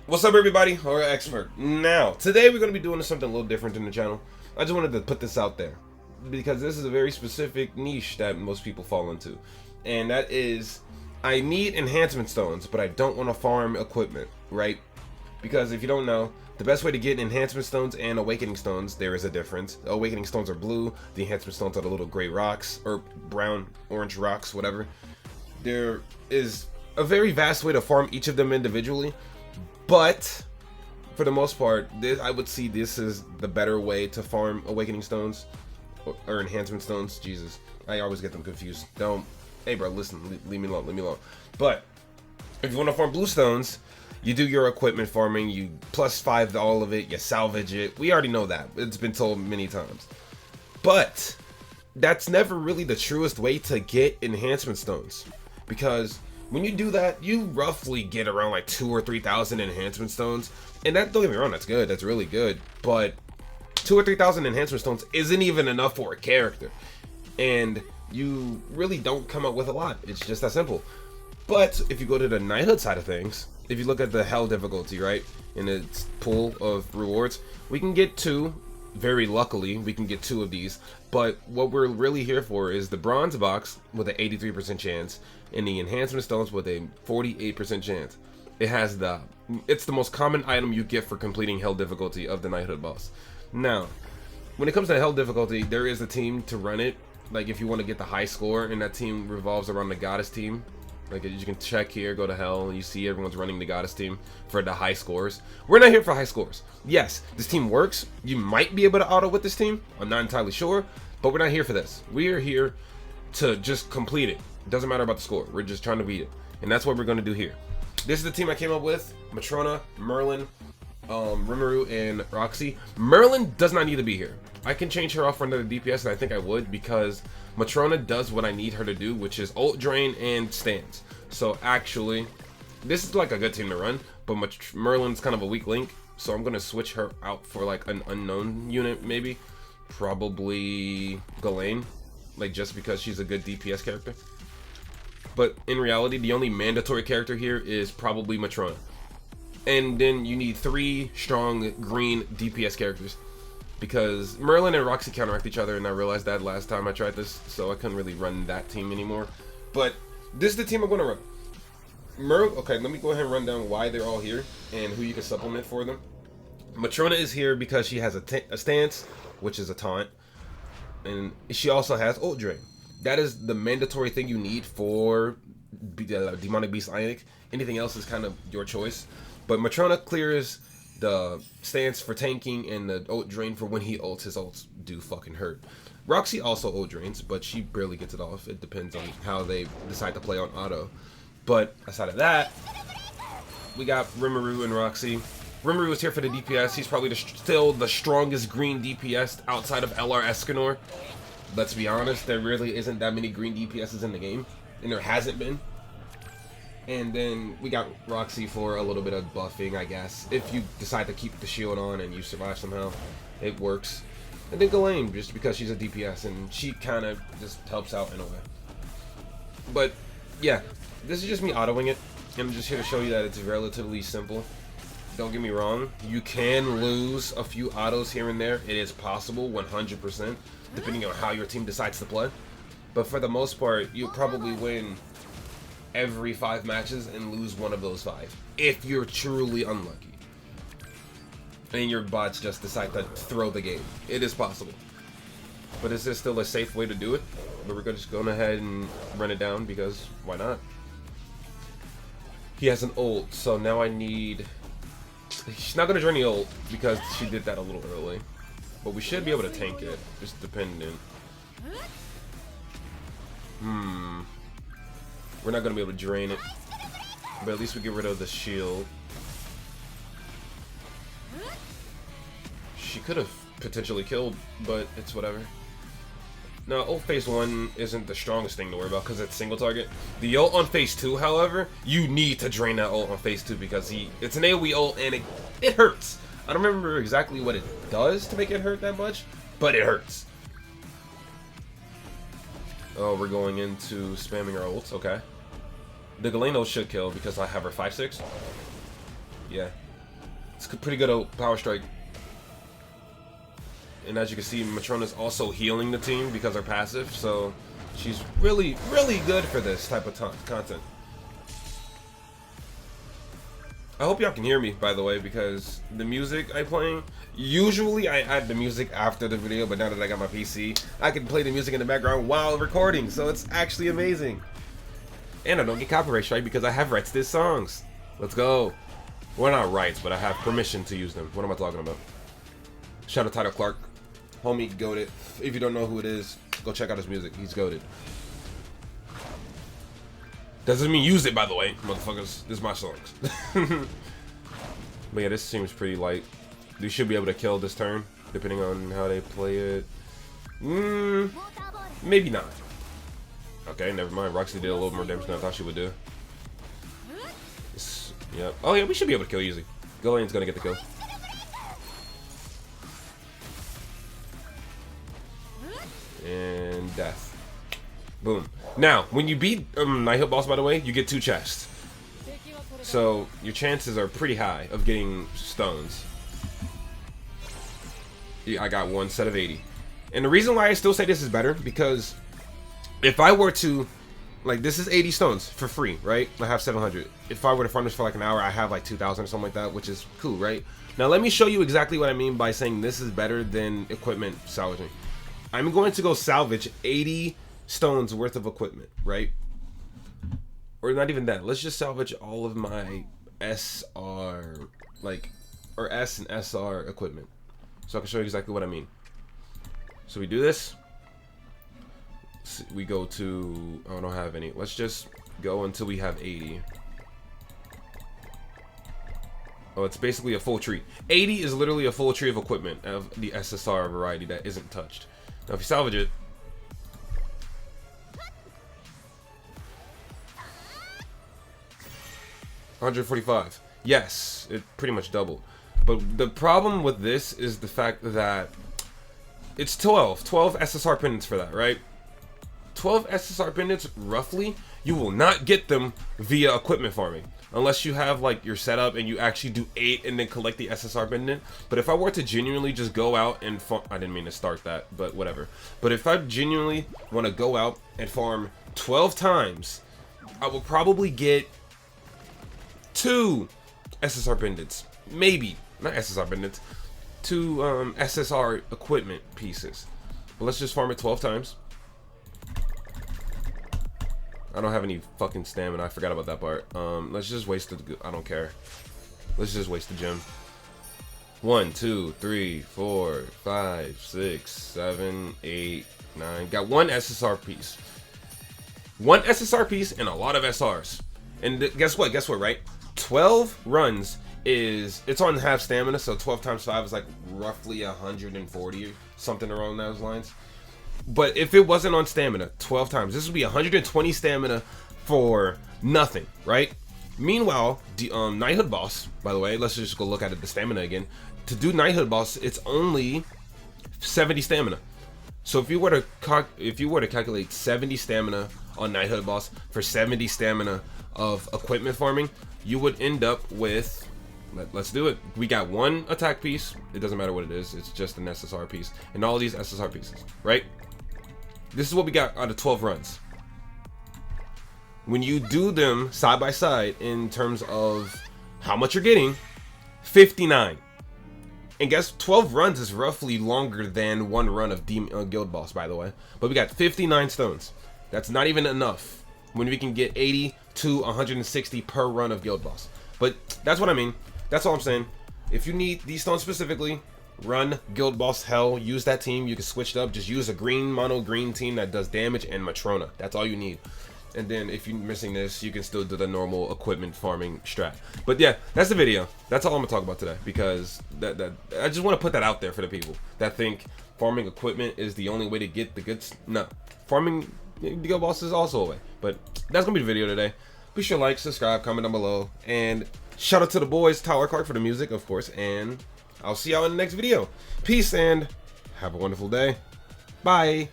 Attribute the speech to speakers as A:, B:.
A: What's up, everybody? Horror Expert. Now, today we're going to be doing something a little different in the channel. I just wanted to put this out there because this is a very specific niche that most people fall into, and that is I need enhancement stones, but I don't want to farm equipment, right? Because if you don't know, the best way to get enhancement stones and awakening stones, there is a difference. The awakening stones are blue, the enhancement stones are the little gray rocks, or brown, orange rocks, whatever. There is a very vast way to farm each of them individually, but for the most part, I would see this is the better way to farm awakening stones or enhancement stones. Jesus, I always get them confused. Hey bro, listen, leave me alone, leave me alone. But if you want to farm blue stones, you do your equipment farming, you +5 to all of it, you salvage it. We already know that. It's been told many times. But that's never really the truest way to get enhancement stones, because when you do that, you roughly get around like 2,000 or 3,000 enhancement stones. And that, don't get me wrong, that's good, that's really good. But 2,000 or 3,000 enhancement stones isn't even enough for a character. And you really don't come up with a lot. It's just that simple. But if you go to the Knighthood side of things, if you look at the hell difficulty, right, in its pool of rewards, we can get 2. Very luckily, we can get 2 of these. But what we're really here for is the bronze box with an 83% chance and the enhancement stones with a 48% chance. It's the most common item you get for completing hell difficulty of the Knighthood Boss. Now, when it comes to hell difficulty, there is a team to run it. Like if you want to get the high score, and that team revolves around the goddess team. Like you can check here, go to hell, and you see everyone's running the goddess team for the high scores. We're not here for high scores. Yes, this team works. You might be able to auto with this team. I'm not entirely sure, but we're not here for this. We are here to just complete it. It doesn't matter about the score. We're just trying to beat it, and that's what we're going to do here. This is the team I came up with: Matrona, Merlin, Rimuru, and Roxy. Merlin does not need to be here. I can change her off for another DPS, and I think I would, because Matrona does what I need her to do, which is ult drain and stance. So actually, this is like a good team to run, but Merlin's kind of a weak link, so I'm gonna switch her out for like an unknown unit, maybe, probably Ghislaine, like just because she's a good DPS character. But in reality, the only mandatory character here is probably Matrona. And then you need 3 strong green DPS characters, because Merlin and Roxy counteract each other, and I realized that last time I tried this, so I couldn't really run that team anymore. But this is the team I'm going to run. Okay, let me go ahead and run down why they're all here and who you can supplement for them. Matrona is here because she has a stance, which is a taunt, and she also has ult drain. That is the mandatory thing you need for Demonic Beast Ionic. Anything else is kind of your choice. But Matrona clears the stance for tanking and the ult drain for when he ults. His ults do fucking hurt. Roxy also ult drains, but she barely gets it off. It depends on how they decide to play on auto. But aside of that, we got Rimuru and Roxy. Rimuru is here for the DPS. He's probably still the strongest green DPS outside of LR Escanor. Let's be honest, there really isn't that many green DPSs in the game, and there hasn't been. And then we got Roxy for a little bit of buffing, I guess. If you decide to keep the shield on and you survive somehow, it works. And then Ghislaine, just because she's a DPS, and she kind of just helps out in a way. But yeah, this is just me autoing it. I'm just here to show you that it's relatively simple. Don't get me wrong, you can lose a few autos here and there. It is possible, 100%, depending on how your team decides to play. But for the most part, you'll probably win every 5 matches and lose one of those 5 if you're truly unlucky and your bots just decide to throw the game. It is possible, but is this still a safe way to do it? But we're just going ahead and run it down, because why not? He has an ult, so now I need... She's not going to drain the ult because she did that a little early, but we should be able to tank it, just dependent. We're not going to be able to drain it, but at least we get rid of the shield. She could have potentially killed, but it's whatever. Now, ult phase 1 isn't the strongest thing to worry about because it's single target. The ult on phase 2, however, you need to drain that ult on phase 2 because it's an AoE ult and it hurts. I don't remember exactly what it does to make it hurt that much, but it hurts. Oh, we're going into spamming our ults, okay. The Ghislaine ult should kill because I have her 5/6. Yeah. It's a pretty good power strike. And as you can see, Matrona's also healing the team because her passive, so she's really, really good for this type of content. I hope y'all can hear me, by the way, because the music I'm playing, usually I add the music after the video, but now that I got my PC, I can play the music in the background while recording, so it's actually amazing. And I don't get copyright strike because I have rights to these songs. Let's go. Well, not rights, but I have permission to use them. What am I talking about? Shout out Tyler Clark. Homie goated. If you don't know who it is, go check out his music. He's goated. Doesn't mean use it, by the way, motherfuckers. This is my songs. But yeah, this seems pretty light. You should be able to kill this turn, depending on how they play it. Maybe not. Okay, never mind. Roxy did a little more damage than I thought she would do. Yep. Oh yeah, we should be able to kill easy. Gillian's gonna get the kill. And death. Boom. Now, when you beat Knighthood Boss, by the way, you get 2 chests. So your chances are pretty high of getting stones. Yeah, I got 1 set of 80. And the reason why I still say this is better, because if I were to, like, this is 80 stones for free, right? I have 700. If I were to farm this for like an hour, I have like 2,000 or something like that, which is cool, right? Now let me show you exactly what I mean by saying this is better than equipment salvaging. I'm going to go salvage 80 stones worth of equipment, right? Or not even that. Let's just salvage all of my SR, like, or S and SR equipment, so I can show you exactly what I mean. So we do this. We go to, oh, I don't have any. Let's just go until we have 80. Oh, it's basically a full tree. 80 is literally a full tree of equipment of the SSR variety that isn't touched. Now if you salvage it, $145. Yes, it pretty much doubled. But the problem with this is the fact that it's 12 SSR pendants for that, right? 12 SSR pendants, roughly, you will not get them via equipment farming. Unless you have, like, your setup and you actually do 8 and then collect the SSR pendant. But if I were to genuinely just go out and farm, I didn't mean to start that, but whatever. But if I genuinely want to go out and farm 12 times, I will probably get 2 SSR pendants. Maybe. Not SSR pendants. 2 SSR equipment pieces. But let's just farm it 12 times. I don't have any fucking stamina. I forgot about that part. Let's just waste the... I don't care. Let's just waste the gem. 1, 2, 3, 4, 5, 6, 7, 8, 9. Got 1 SSR piece. 1 SSR piece and a lot of SRs. And guess what? Guess what, right? 12 runs is... It's on half stamina, so 12 times 5 is like roughly 140 or something along those lines. But if it wasn't on stamina, 12 times, this would be 120 stamina for nothing, right? Meanwhile, the Knighthood Boss, by the way, let's just go look at it, the stamina again. To do Knighthood Boss, it's only 70 stamina. So if you were to calculate 70 stamina on Knighthood Boss for 70 stamina of equipment farming, you would end up with... Let's do it. We got 1 attack piece. It doesn't matter what it is. It's just an SSR piece. And all these SSR pieces, right? This is what we got out of 12 runs. When you do them side by side in terms of how much you're getting, 59. And guess 12 runs is roughly longer than 1 run of Guild Boss, by the way. But we got 59 stones. That's not even enough when we can get 80 to 160 per run of Guild Boss. But that's what I mean. That's all I'm saying. If you need these stones specifically, run Guild Boss Hell. Use that team. You can switch it up. Just use a green, mono green team that does damage and Matrona. That's all you need. And then if you're missing this, you can still do the normal equipment farming strat. But yeah, that's the video. That's all I'm gonna talk about today, because I just want to put that out there for the people that think farming equipment is the only way to get the goods. No, farming the Guild Boss is also a way. But that's gonna be the video today. Be sure to like, subscribe, comment down below, and shout out to the boys, Tyler Clark, for the music, of course. And I'll see y'all in the next video. Peace and have a wonderful day. Bye.